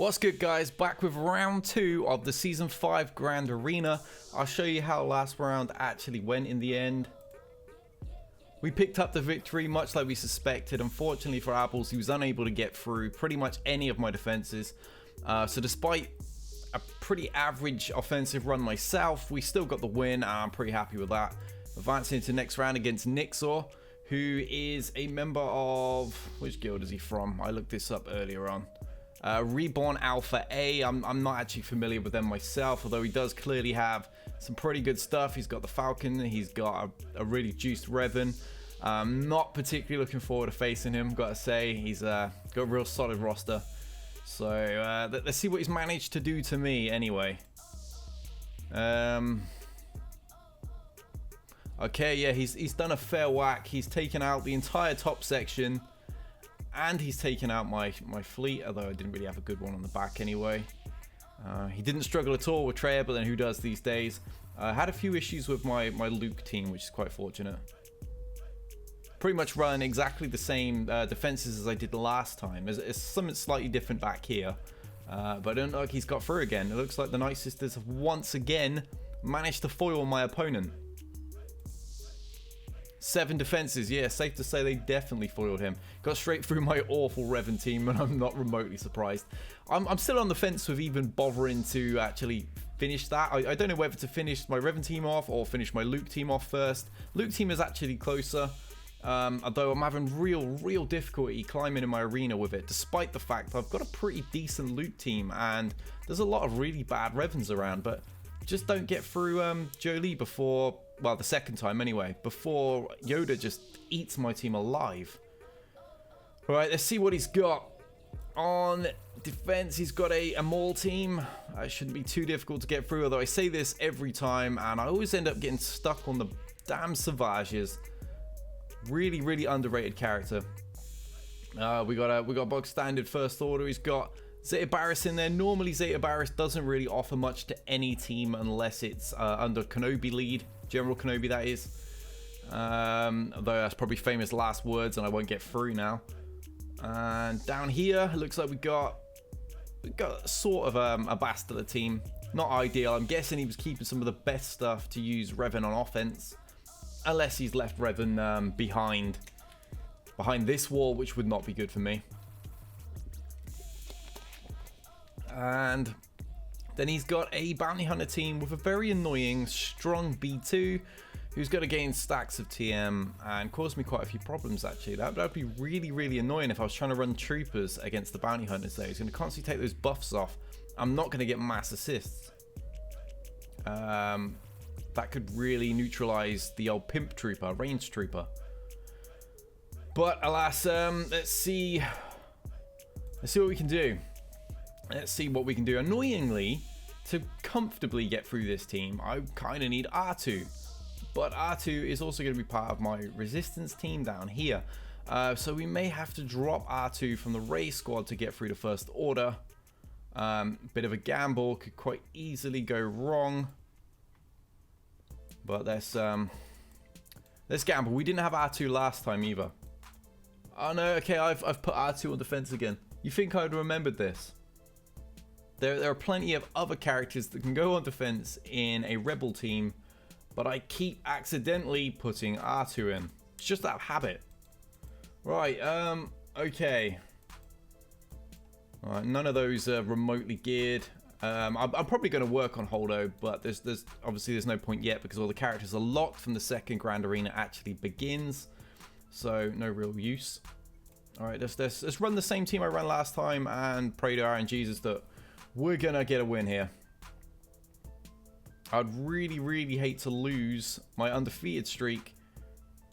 What's good, guys? Back with round 2 of the Season 5 Grand Arena. I'll show you how last round actually went in the end. We picked up the victory much like we suspected. Unfortunately for Apples, he was unable to get through pretty much any of my defenses. So despite a pretty average offensive run myself, we still got the win, and I'm pretty happy with that. Advancing into the next round against Nixor, who is a member of... which guild is he from? I looked this up earlier on. Reborn Alpha A. I'm not actually familiar with them myself, although he does clearly have some pretty good stuff. He's got the Falcon, he's got a really juiced Revan. Not particularly looking forward to facing him, gotta say. He's got a real solid roster. So let's see what he's managed to do to me anyway. Okay, yeah, he's done a fair whack. He's taken out the entire top section. And he's taken out my fleet, although I didn't really have a good one on the back anyway. He didn't struggle at all with Qi'ra, but then who does these days? I had a few issues with my Luke team, which is quite fortunate. Pretty much run exactly the same defenses as I did last time. There's something slightly different back here. But I don't know if he's got through again. It looks like the Night Sisters have once again managed to foil my opponent. 7 defenses, yeah, safe to say they definitely foiled him. Got straight through my awful Revan team, and I'm not remotely surprised. I'm still on the fence with even bothering to actually finish that. I don't know whether to finish my Revan team off or finish my Luke team off first. Luke team is actually closer, although I'm having real difficulty climbing in my arena with it, despite the fact I've got a pretty decent Luke team, and there's a lot of really bad Revans around, but just don't get through Jolie before... well, the second time anyway, before Yoda just eats my team alive. Alright, let's see what he's got. On defense, he's got a Maul team. It shouldn't be too difficult to get through, although I say this every time, and I always end up getting stuck on the damn Savages. Really underrated character. We got bog standard first order. He's got Zeta Barris in there. Normally, Zeta Barris doesn't really offer much to any team unless it's under Kenobi lead. General Kenobi, that is. Although that's probably famous last words, and I won't get through now. And down here, it looks like we got sort of a Bastila team. Not ideal. I'm guessing he was keeping some of the best stuff to use Revan on offense, unless he's left Revan behind this wall, which would not be good for me. And then he's got a bounty hunter team with a very annoying strong B2 who's going to gain stacks of TM and cause me quite a few problems actually. That would be really annoying if I was trying to run troopers against the bounty hunters there. He's going to constantly take those buffs off. I'm not going to get mass assists. That could really neutralize the old pimp trooper, range trooper. But alas, let's see what we can do. Let's see what we can do. Annoyingly, to comfortably get through this team, I kind of need R2. But R2 is also going to be part of my resistance team down here. So we may have to drop R2 from the Ray squad to get through the First Order. Bit of a gamble, could quite easily go wrong. But let's gamble. We didn't have R2 last time either. Oh no, okay, I've put R2 on defense again. You think I'd remembered this? There are plenty of other characters that can go on defense in a rebel team, but I keep accidentally putting R2 in. It's just that habit. Right, okay. Alright, none of those are remotely geared. I'm probably going to work on Holdo, but there's obviously no point yet because all the characters are locked from the second Grand Arena actually begins. So no real use. Alright, let's run the same team I ran last time and pray to Aaron Jesus that we're gonna get a win here. I'd really hate to lose my undefeated streak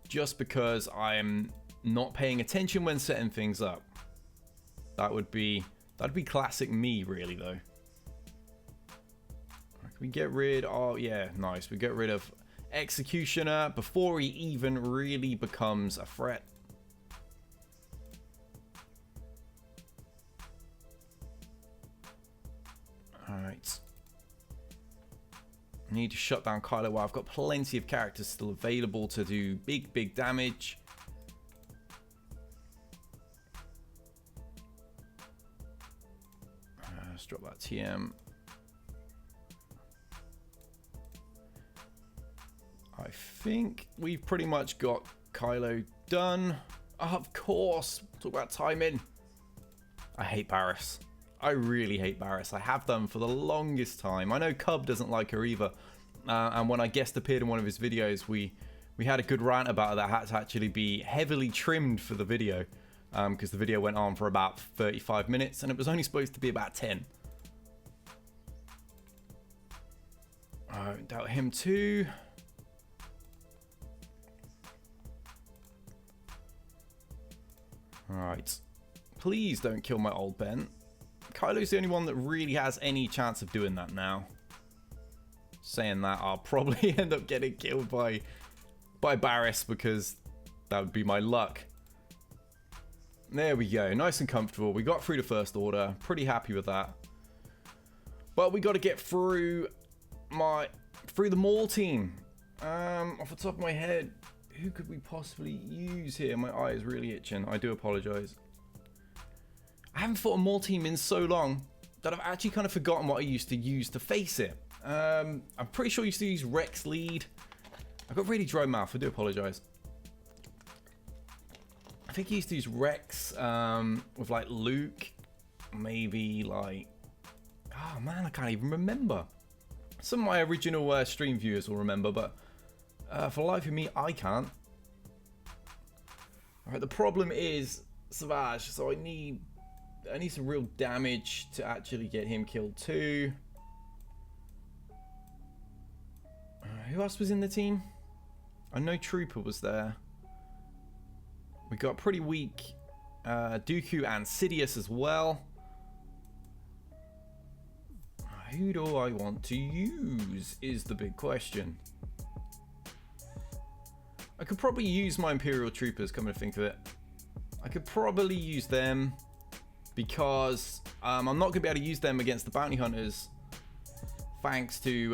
just because I'm not paying attention when setting things up. That'd be classic me, really, though. Can we get rid? Oh yeah, nice. We get rid of Executioner before he even really becomes a threat. Alright. I need to shut down Kylo while I've got plenty of characters still available to do big damage. drop that TM. I think we've pretty much got Kylo done. Of course. Talk about timing. I hate Barriss. I really hate Barriss. I have done for the longest time. I know Cub doesn't like her either. And when I guest appeared in one of his videos, we had a good rant about it that had to actually be heavily trimmed for the video. Because the video went on for about 35 minutes and it was only supposed to be about 10. I don't doubt him too. Alright. Please don't kill my old Ben. Kylo's the only one that really has any chance of doing that now. Saying that, I'll probably end up getting killed by Barriss because that would be my luck. There we go. Nice and comfortable. We got through the first order. Pretty happy with that. But we got to get through the Maul team. Off the top of my head, who could we possibly use here? My eye is really itching. I do apologize. I haven't fought a Maul team in so long that I've actually kind of forgotten what I used to use to face it. I'm pretty sure I used to use Rex lead. I've got really dry mouth. I do apologize. I think I used to use Rex with like Luke. Maybe like... Oh man, I can't even remember. Some of my original stream viewers will remember, but for the life of me, I can't. Alright, the problem is Savage, so I need some real damage to actually get him killed too. Who else was in the team? I know Trooper was there. We got pretty weak Dooku and Sidious as well. Who do I want to use is the big question. I could probably use my Imperial Troopers, come to think of it. I could probably use them because I'm not going to be able to use them against the Bounty Hunters thanks to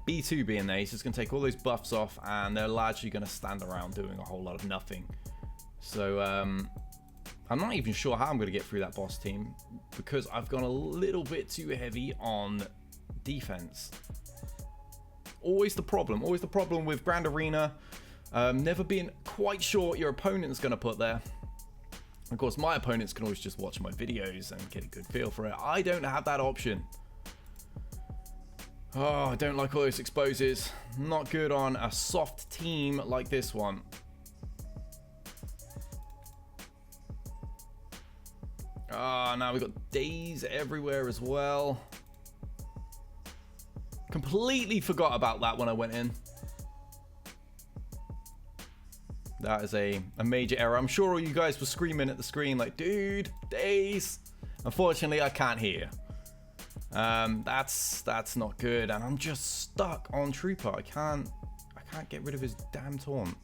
B2 being there. He's just going to take all those buffs off and they're largely going to stand around doing a whole lot of nothing. So I'm not even sure how I'm going to get through that boss team because I've gone a little bit too heavy on defense. Always the problem with Grand Arena. Never being quite sure what your opponent's going to put there. Of course, my opponents can always just watch my videos and get a good feel for it. I don't have that option. Oh, I don't like all those exposes. Not good on a soft team like this one. Ah, now we've got days everywhere as well. Completely forgot about that when I went in. That is a major error. I'm sure all you guys were screaming at the screen like, dude, days. Unfortunately, I can't hear. That's not good. And I'm just stuck on Trooper. I can't get rid of his damn taunt.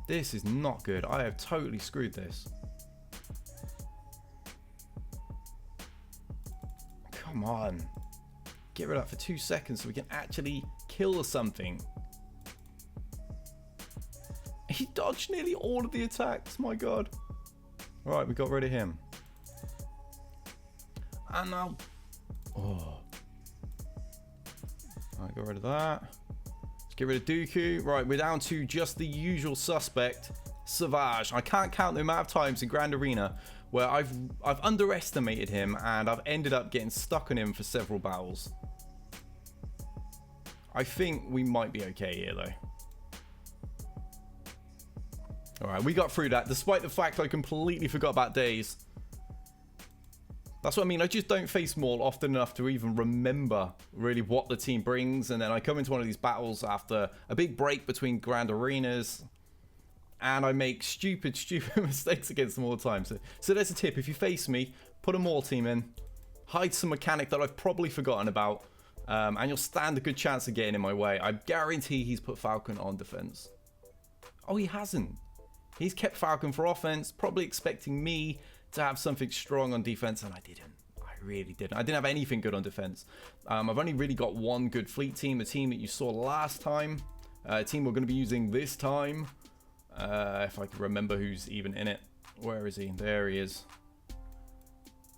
This is not good. I have totally screwed this. Come on. Get rid of that for 2 seconds so we can actually kill something. He dodged nearly all of the attacks. My god. Right, we got rid of him. And now... Oh. Alright, got rid of that. Let's get rid of Dooku. Right, we're down to just the usual suspect, Savage. I can't count the amount of times in Grand Arena where I've underestimated him and I've ended up getting stuck on him for several battles. I think we might be okay here though. Alright, we got through that despite the fact I completely forgot about days. That's what I mean. I just don't face Maul often enough to even remember really what the team brings. And then I come into one of these battles after a big break between Grand Arenas. And I make stupid mistakes against them all the time. So there's a tip. If you face me, put a Maul team in. Hide some mechanic that I've probably forgotten about. And you'll stand a good chance of getting in my way. I guarantee he's put Falcon on defense. Oh, he hasn't. He's kept Falcon for offense, probably expecting me to have something strong on defense, and I didn't. I really didn't. I didn't have anything good on defense. I've only really got one good fleet team, a team that you saw last time, a team we're going to be using this time, if I can remember who's even in it. Where is he? There he is.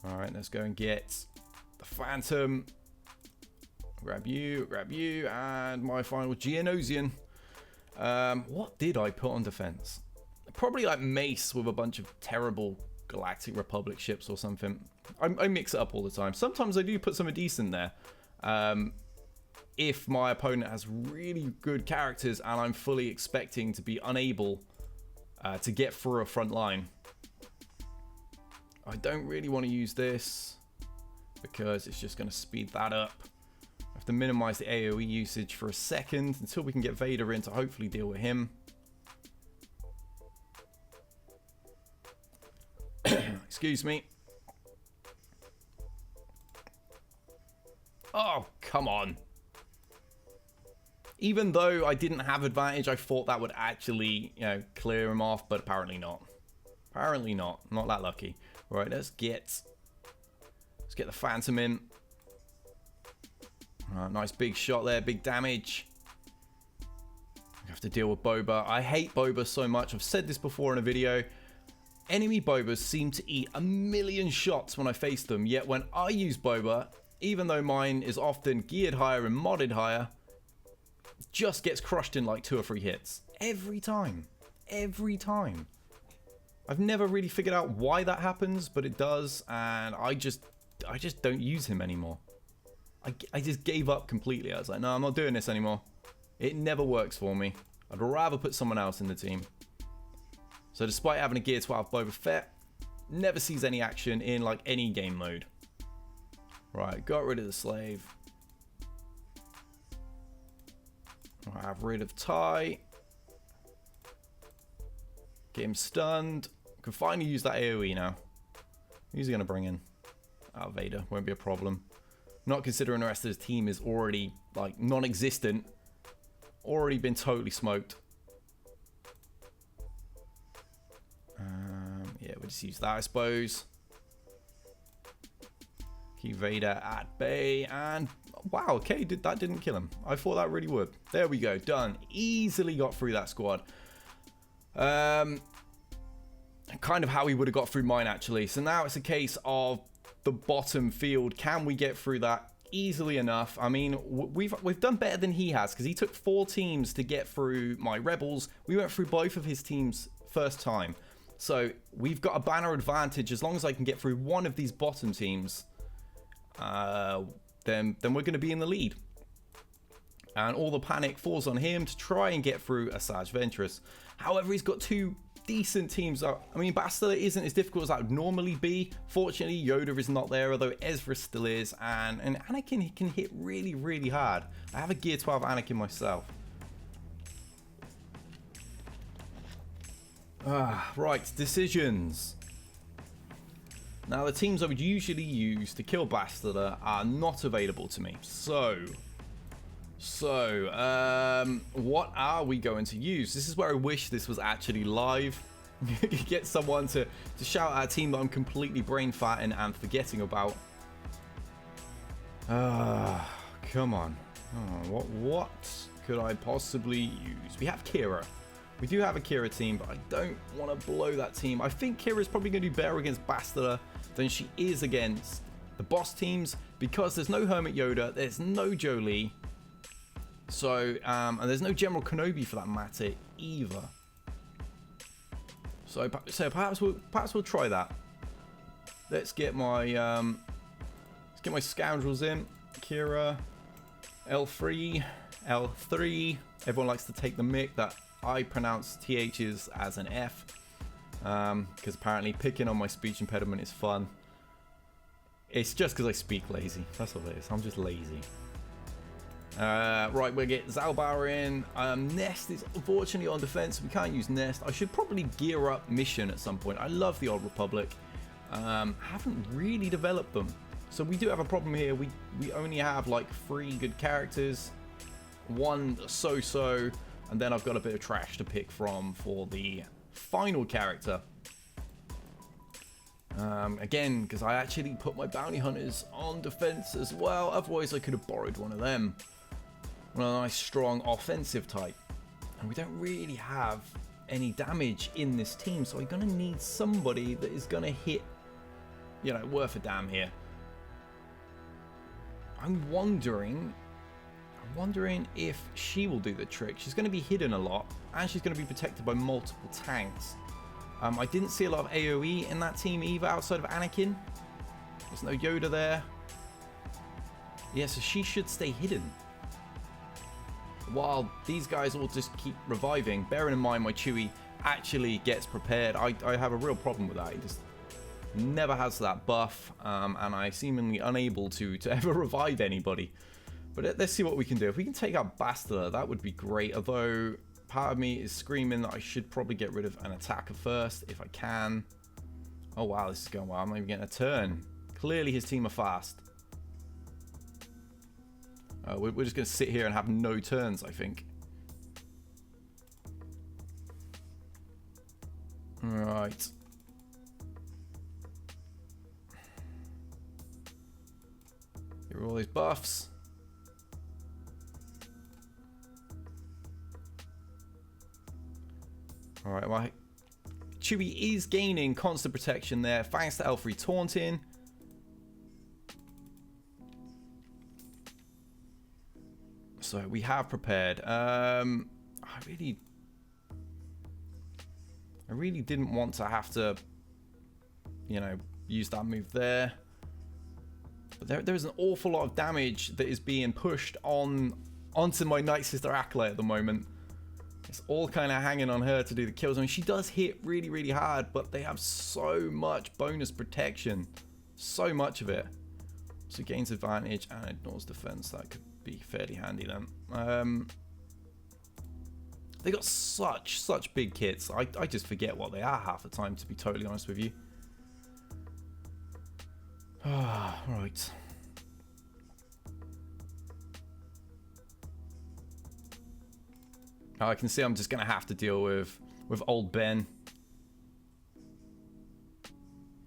All right, let's go and get The Phantom. Grab you, and my final Geonosian. What did I put on defense? Probably like Mace with a bunch of terrible Galactic Republic ships or something. I mix it up all the time. Sometimes I do put something decent there. If my opponent has really good characters and I'm fully expecting to be unable to get through a front line. I don't really want to use this because it's just going to speed that up. I have to minimize the AoE usage for a second until we can get Vader in to hopefully deal with him. Excuse me. Oh, come on. Even though I didn't have advantage, I thought that would actually, you know, clear him off, but apparently not. Apparently not. I'm not that lucky. Right, let's get the Phantom in. Nice big shot there, big damage. I have to deal with Boba. I hate Boba so much. I've said this before in a video. Enemy Bobas seem to eat a million shots when I face them, yet when I use Boba, even though mine is often geared higher and modded higher, just gets crushed in like 2 or 3 hits. Every time. Every time. I've never really figured out why that happens, but it does, and I just don't use him anymore. I just gave up completely. I was like, no, I'm not doing this anymore. It never works for me. I'd rather put someone else in the team. So despite having a Gear 12 Boba Fett, never sees any action in like any game mode. Right, got rid of the slave. I have rid of Ty. Get him stunned. Can finally use that AoE now. Who's he going to bring in? Oh, Vader. Won't be a problem. Not considering the rest of his team is already like non-existent. Already been totally smoked. Yeah, we'll just use that, I suppose. Keep Vader at bay, and wow, okay, that didn't kill him. I thought that really would. There we go, done. Easily got through that squad. Kind of how we would have got through mine, actually. So now it's a case of the bottom field. Can we get through that easily enough? I mean, we've done better than he has, because he took 4 teams to get through my rebels. We went through both of his teams first time. So we've got a banner advantage. As long as I can get through one of these bottom teams, then we're going to be in the lead. And all the panic falls on him to try and get through Asajj Ventress. However, he's got 2 decent teams. I mean, Bastila isn't as difficult as that would normally be. Fortunately, Yoda is not there, although Ezra still is. And Anakin can hit really, really hard. I have a Gear 12 Anakin myself. Right, decisions. Now, the teams I would usually use to kill Bastila are not available to me. So, what are we going to use? This is where I wish this was actually live. Get someone to shout at a team that I'm completely brain fatting and forgetting about. Come on. What could I possibly use? We have Qi'ra. We do have a Qi'ra team, but I don't want to blow that team. I think Qi'ra is probably going to do better against Bastila than she is against the boss teams, because there's no Hermit Yoda, there's no Jolie, so and there's no General Kenobi for that matter either. So perhaps we'll try that. Let's get my scoundrels in. Qi'ra, L3. Everyone likes to take the mick that I pronounce THs as an F, because apparently picking on my speech impediment is fun. It's just because I speak lazy. That's what it is. I'm just lazy. Right, we'll get Zalbar in. Nest is unfortunately on defense. We can't use Nest. I should probably gear up Mission at some point. I love the Old Republic. Haven't really developed them. So we do have a problem here. We only have like 3 good characters. 1 so-so. And then I've got a bit of trash to pick from for the final character. Again, because I actually put my bounty hunters on defense as well. Otherwise, I could have borrowed one of them. One of a nice, strong offensive type. And we don't really have any damage in this team. So we're going to need somebody that is going to hit, you know, worth a damn here. I'm wondering if she will do the trick. She's going to be hidden a lot, and she's going to be protected by multiple tanks. I didn't see a lot of AoE in that team either, outside of Anakin. There's no Yoda there. Yeah, so she should stay hidden. While these guys all just keep reviving. Bearing in mind my Chewie actually gets prepared. I have a real problem with that. He just never has that buff, and I seemingly unable to ever revive anybody. But let's see what we can do. If we can take out Bastila, that would be great. Although part of me is screaming that I should probably get rid of an attacker first if I can. Oh wow, this is going well. I'm not even getting a turn. Clearly his team are fast. We're just going to sit here and have no turns, I think. Right. Here are all these buffs. Alright, well, Chewie is gaining constant protection there, thanks to L3 taunting. So we have prepared. I really didn't want to have to, you know, use that move there. But there is an awful lot of damage that is being pushed onto my Night Sister Acolyte at the moment. It's all kind of hanging on her to do the kills. I mean, she does hit really, really hard, but they have so much bonus protection. So much of it. So gains advantage and ignores defense. That could be fairly handy then. They got such big kits. I just forget what they are half the time, to be totally honest with you. Right. I can see I'm just going to have to deal with old Ben.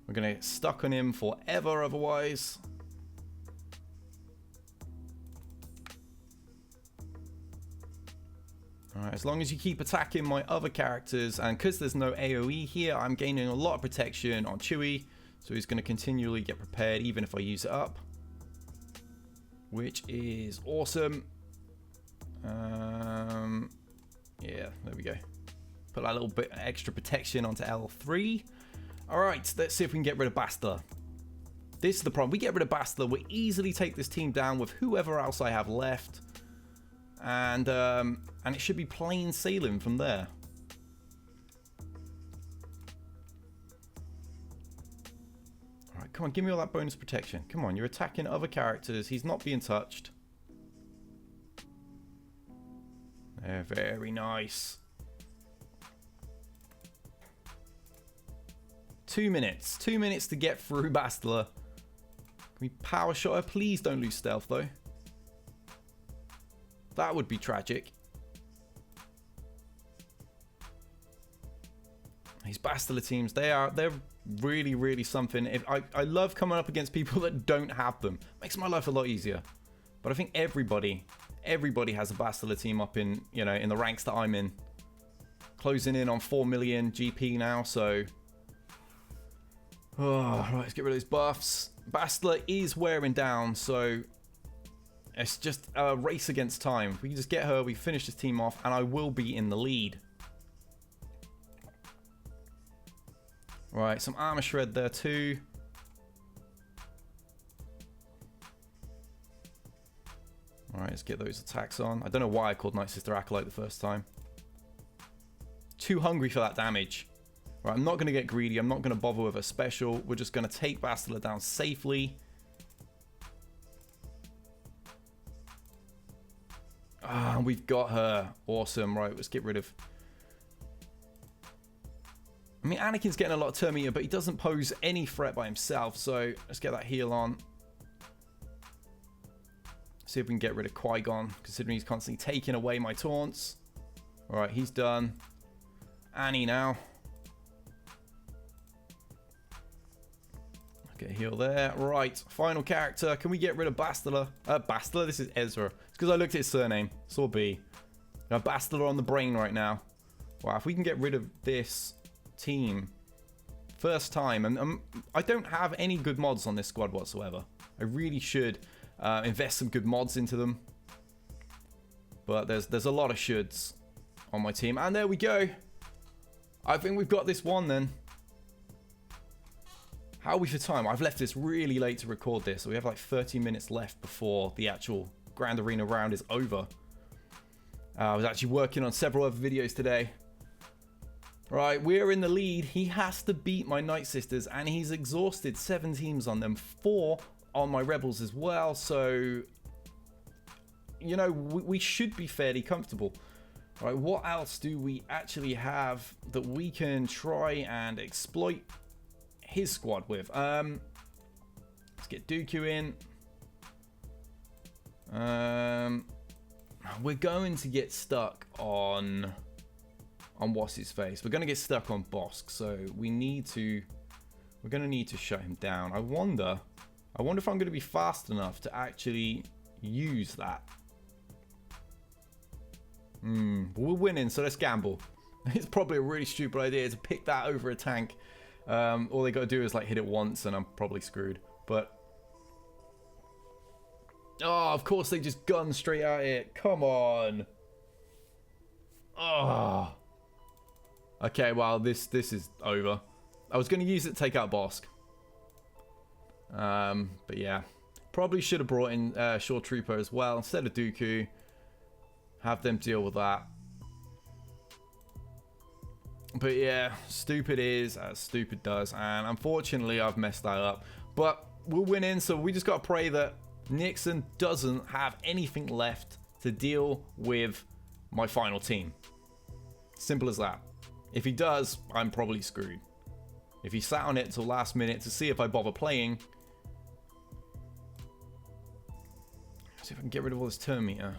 We're going to get stuck on him forever otherwise. Alright, as long as you keep attacking my other characters, and because there's no AoE here, I'm gaining a lot of protection on Chewie, so he's going to continually get prepared even if I use it up, which is awesome. Yeah, there we go. Put that little bit extra protection onto L3. Alright, let's see if we can get rid of Bastila. This is the problem. We get rid of Bastila, we easily take this team down with whoever else I have left. And it should be plain sailing from there. Alright, come on, give me all that bonus protection. Come on, you're attacking other characters. He's not being touched. They're very nice. 2 minutes. 2 minutes to get through Bastila. Can we power shot her? Please don't lose stealth, though. That would be tragic. These Bastila teams, they're really, really something. I love coming up against people that don't have them. Makes my life a lot easier. But I think everybody has a Bastila team up in, you know, in the ranks that I'm in. Closing in on 4 million GP now, so. Oh, right, let's get rid of those buffs. Bastila is wearing down, so it's just a race against time. We can just get her, we finish this team off, and I will be in the lead. Right, some armor shred there too. Alright, let's get those attacks on. I don't know why I called Night Sister Acolyte the first time. Too hungry for that damage. Right, I'm not going to get greedy. I'm not going to bother with a special. We're just going to take Bastila down safely. Ah, we've got her. Awesome. Right, let's get rid of... I mean, Anakin's getting a lot of turn meter, but he doesn't pose any threat by himself. So let's get that heal on. See if we can get rid of Qui-Gon, considering he's constantly taking away my taunts. Alright, he's done. Annie now. Okay, heal there. Right, final character. Can we get rid of Bastila? Bastila? This is Ezra. It's because I looked at his surname. Saw B. I have Bastila on the brain right now. Wow, if we can get rid of this team. First time. And I don't have any good mods on this squad whatsoever. I really should invest some good mods into them. But there's a lot of shoulds on my team. And there we go. I think we've got this one then. How are we for time? I've left this really late to record this. So we have like 30 minutes left before the actual Grand Arena round is over. I was actually working on several other videos today. Right, we're in the lead. He has to beat my Night Sisters, and he's exhausted 7 teams on them, 4 on my Rebels as well. So, you know, we should be fairly comfortable. Right, what else do we actually have that we can try and exploit his squad with? Let's get Dooku in. We're going to get stuck on what's his face. We're going to get stuck on Bosk, so we're going to need to shut him down. I wonder if I'm going to be fast enough to actually use that. We're winning, so let's gamble. It's probably a really stupid idea to pick that over a tank. All they got to do is like hit it once and I'm probably screwed. But oh, of course they just gun straight at it. Come on. Oh. Okay, well this is over. I was going to use it to take out Bosk. But yeah, probably should have brought in Shore Trooper as well instead of Dooku. Have them deal with that. But yeah, stupid is as stupid does, and unfortunately I've messed that up. But we're winning, so we just got to pray that Nixon doesn't have anything left to deal with my final team. Simple as that. If he does, I'm probably screwed. If he sat on it till last minute to see if I bother playing. See if I can get rid of all this turn meter.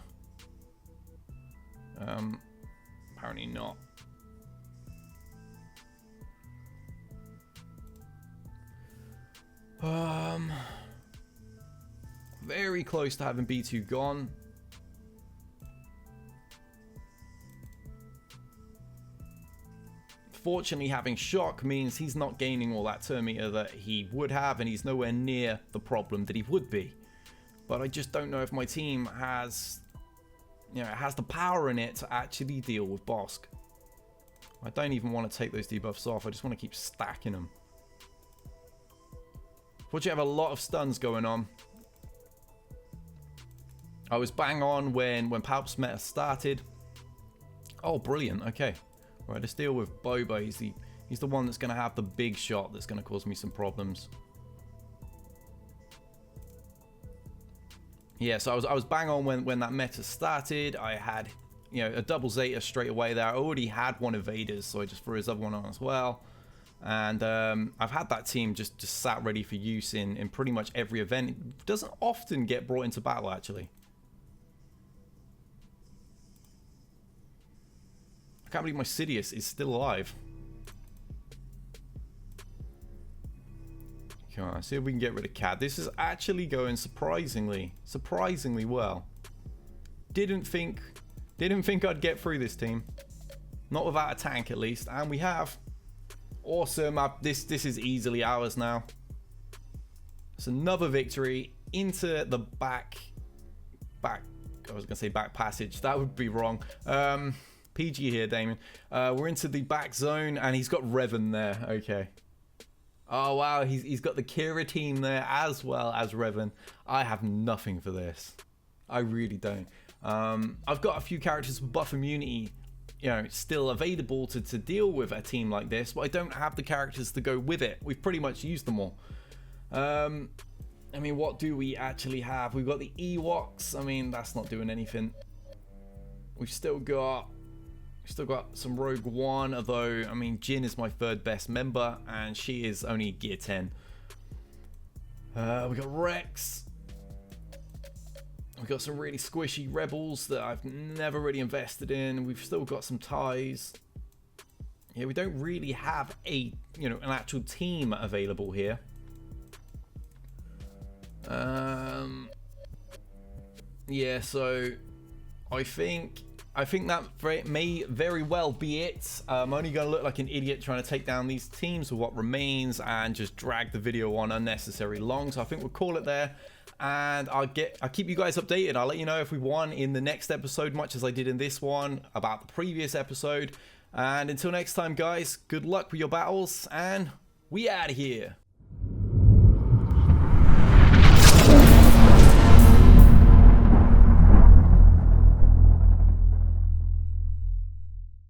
Apparently not. Very close to having B2 gone. Fortunately, having shock means he's not gaining all that turn meter that he would have, and he's nowhere near the problem that he would be. But I just don't know if my team has, has the power in it to actually deal with Bosk. I don't even want to take those debuffs off. I just want to keep stacking them. Fortunately, I have a lot of stuns going on. I was bang on when Palp's meta started. Oh, brilliant. Okay. Right, let's deal with Boba. He's the one that's going to have the big shot that's going to cause me some problems. Yeah, so I was bang on when that meta started. I had, a double Zeta straight away there. I already had one Evaders, so I just threw his other one on as well. And I've had that team just sat ready for use in pretty much every event. It doesn't often get brought into battle, actually. I can't believe my Sidious is still alive. Come on, see if we can get rid of Cad. This is actually going surprisingly well. Didn't think I'd get through this team. Not without a tank, at least. And we have. Awesome. This is easily ours now. It's another victory into the back. I was gonna say back passage. That would be wrong. PG here, Damien. We're into the back zone, and he's got Revan there. Okay. Oh wow, he's got the Qi'ra team there as well as Revan. I have nothing for this. I really don't. I've got a few characters with buff immunity, still available to deal with a team like this, but I don't have the characters to go with it. We've pretty much used them all. I mean, what do we actually have? We've got the Ewoks. I mean, that's not doing anything. We've still got some Rogue One, although, I mean, Jin is my third best member, and she is only gear 10. We got Rex. We've got some really squishy Rebels that I've never really invested in. We've still got some ties. Yeah, we don't really have an actual team available here. Yeah, so I think I think that may very well be it. I'm only going to look like an idiot trying to take down these teams with what remains and just drag the video on unnecessarily long. So I think we'll call it there. And I'll keep you guys updated. I'll let you know if we won in the next episode, much as I did in this one about the previous episode. And until next time, guys, good luck with your battles, and we out of here.